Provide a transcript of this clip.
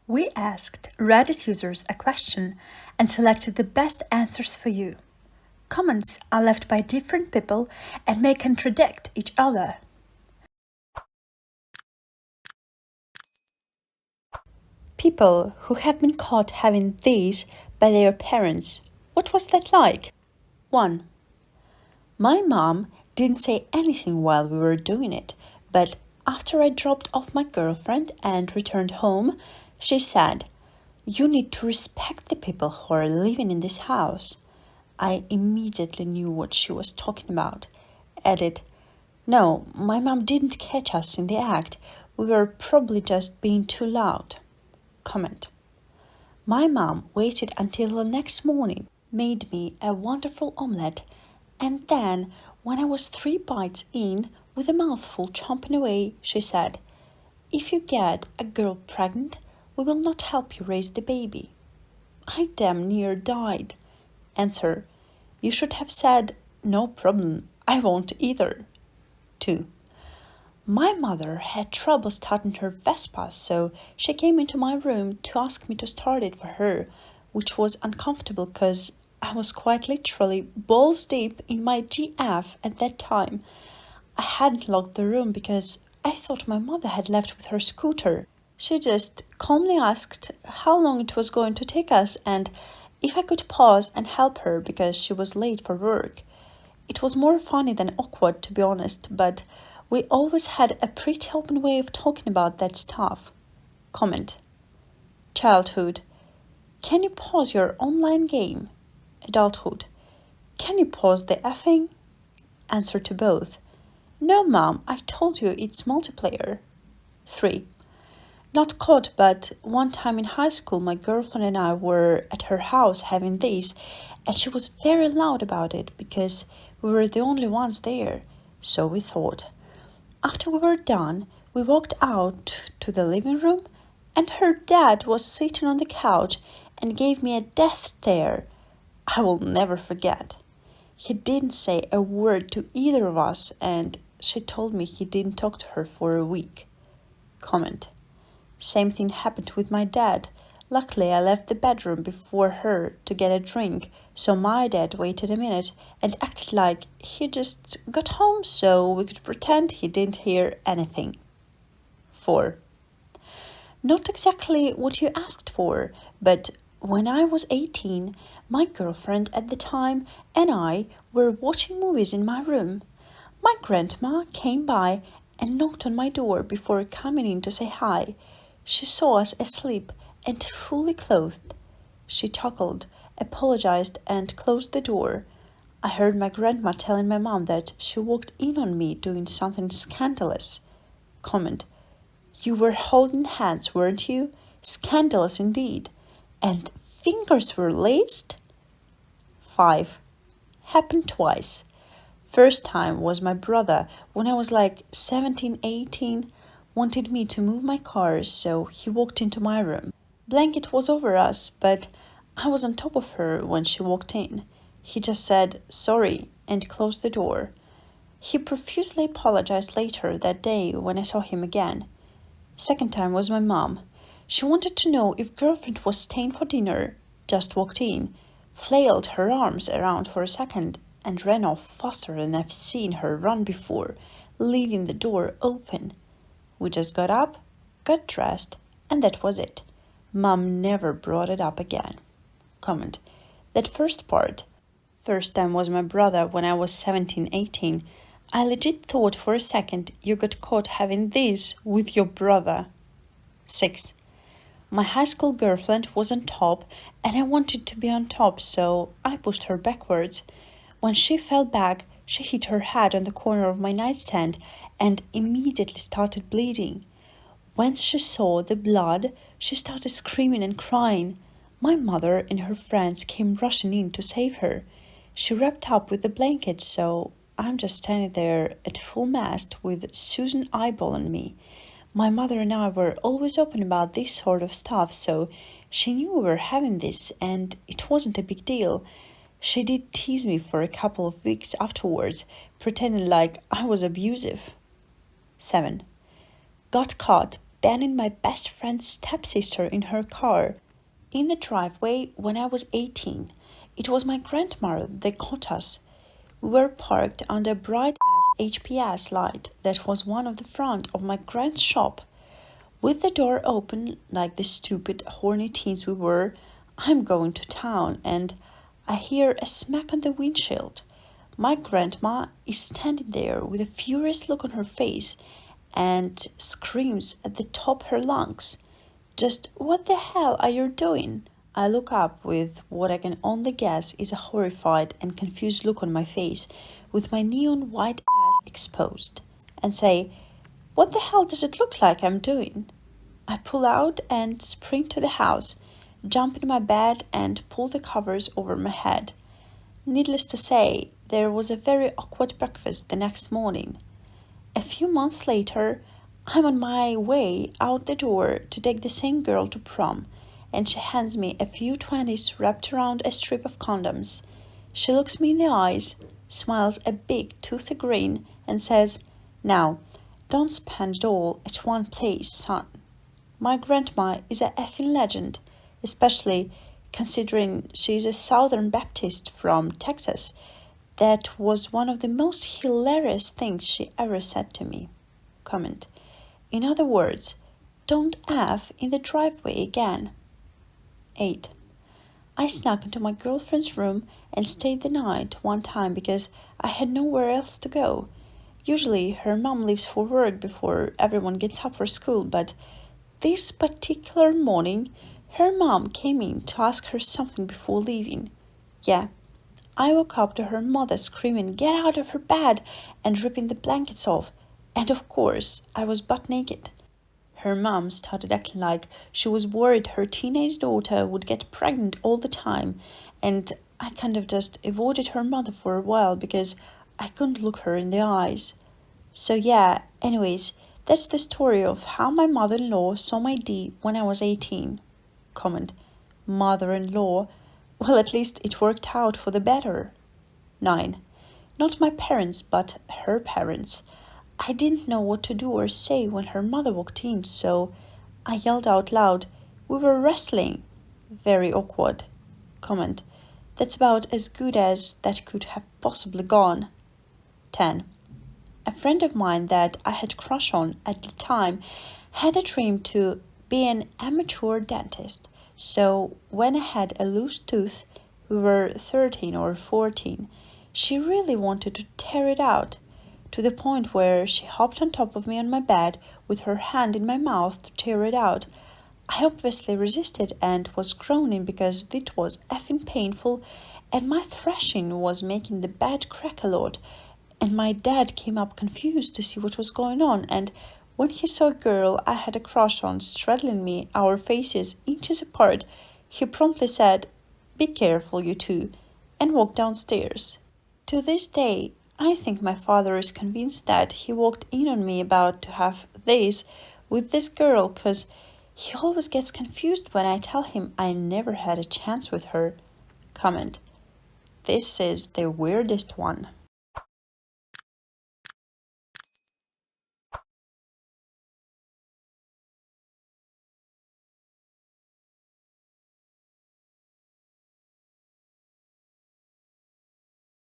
We asked Reddit users a question and selected the best answers for you. Comments are left by different people and may contradict each other. People who have been caught having these by their parents. What was that like? 1. My mom didn't say anything while we were doing it, but after I dropped off my girlfriend and returned home, she said, "You need to respect the people who are living in this house." I immediately knew what she was talking about. Added, "No, my mom didn't catch us in the act. We were probably just being too loud." Comment. My mom waited until the next morning, made me a wonderful omelette, and then, when I was 3 bites in, with a mouthful chomping away, she said, "If you get a girl pregnant, we will not help you raise the baby." I damn near died. Answer. You should have said, "No problem, I won't either." 2. My mother had trouble starting her Vespa, so she came into my room to ask me to start it for her, which was uncomfortable because I was quite literally balls deep in my GF at that time. I hadn't locked the room because I thought my mother had left with her scooter. She just calmly asked how long it was going to take us and if I could pause and help her because she was late for work. It was more funny than awkward, to be honest, but we always had a pretty open way of talking about that stuff. Comment. Childhood. Can you pause your online game? Adulthood. Can you pause the effing? Answer to both. No, Mom, I told you it's multiplayer. 3. Not caught, but one time in high school, my girlfriend and I were at her house having this, and she was very loud about it because we were the only ones there. So we thought. After we were done, we walked out to the living room, and her dad was sitting on the couch and gave me a death stare I will never forget. He didn't say a word to either of us, and she told me he didn't talk to her for a week. Comment. Same thing happened with my dad. Luckily, I left the bedroom before her to get a drink, so my dad waited a minute and acted like he just got home so we could pretend he didn't hear anything. 4. Not exactly what you asked for, but when I was 18, my girlfriend at the time and I were watching movies in my room. My grandma came by and knocked on my door before coming in to say hi. She saw us asleep and fully clothed. She chuckled, apologized, and closed the door. I heard my grandma telling my mom that she walked in on me doing something scandalous. Comment. You were holding hands, weren't you? Scandalous indeed. And fingers were laced? 5. Happened twice. First time was my brother when I was like 17, 18. Wanted me to move my car, so he walked into my room. Blanket was over us, but I was on top of her when she walked in. He just said sorry and closed the door. He profusely apologized later that day when I saw him again. Second time was my mom. She wanted to know if girlfriend was staying for dinner, just walked in, flailed her arms around for a second, and ran off faster than I've seen her run before, leaving the door open. We just got up, got dressed, and that was it. Mom never brought it up again. Comment. That first part. First time was my brother when I was 17, 18. I legit thought for a second you got caught having this with your brother. 6. My high school girlfriend was on top and I wanted to be on top, so I pushed her backwards. When she fell back, she hit her head on the corner of my nightstand and immediately started bleeding. Once she saw the blood, she started screaming and crying. My mother and her friends came rushing in to save her. She wrapped up with the blanket, so I'm just standing there at full mast with Susan eyeball on me. My mother and I were always open about this sort of stuff, so she knew we were having this and it wasn't a big deal. She did tease me for a couple of weeks afterwards, pretending like I was abusive. 7. Got caught, banning my best friend's stepsister in her car. In the driveway when I was 18, it was my grandmother that caught us. We were parked under a bright-ass HPS light that was one of the front of my grand's shop. With the door open, like the stupid, horny teens we were, I'm going to town, and I hear a smack on the windshield. My grandma is standing there with a furious look on her face and screams at the top of her lungs. Just what the hell are you doing? I look up with what I can only guess is a horrified and confused look on my face, with my neon white ass exposed, and say, "What the hell does it look like I'm doing?" I pull out and sprint to the house, jump into my bed and pull the covers over my head. Needless to say, there was a very awkward breakfast the next morning. A few months later, I'm on my way out the door to take the same girl to prom, and she hands me a few 20s wrapped around a strip of condoms. She looks me in the eyes, smiles a big toothy grin, and says, "Now, don't spend it all at one place, son." My grandma is a effing legend, especially considering she's a Southern Baptist from Texas. That was one of the most hilarious things she ever said to me. Comment. In other words, don't F in the driveway again. 8. I snuck into my girlfriend's room and stayed the night one time because I had nowhere else to go. Usually her mom leaves for work before everyone gets up for school, but this particular morning her mom came in to ask her something before leaving. Yeah, I woke up to her mother screaming, "Get out of her bed!" and ripping the blankets off, and of course I was butt naked. Her mom started acting like she was worried her teenage daughter would get pregnant all the time, and I kind of just avoided her mother for a while because I couldn't look her in the eyes. So yeah, anyways, that's the story of how my mother-in-law saw my D when I was 18. Comment. Mother-in-law. Well, at least it worked out for the better. 9. Not my parents, but her parents. I didn't know what to do or say when her mother walked in, so I yelled out loud, "We were wrestling." Very awkward. Comment. That's about as good as that could have possibly gone. 10. A friend of mine that I had crush on at the time had a dream to be an amateur dentist. So when I had a loose tooth, we were 13 or 14, she really wanted to tear it out, to the point where she hopped on top of me on my bed with her hand in my mouth to tear it out. I obviously resisted and was groaning because it was effing painful, and my thrashing was making the bed crack a lot. And my dad came up confused to see what was going on, and when he saw a girl I had a crush on straddling me, our faces inches apart, he promptly said, "Be careful, you two," and walked downstairs. To this day, I think my father is convinced that he walked in on me about to have this with this girl, because he always gets confused when I tell him I never had a chance with her. Comment. This is the weirdest one.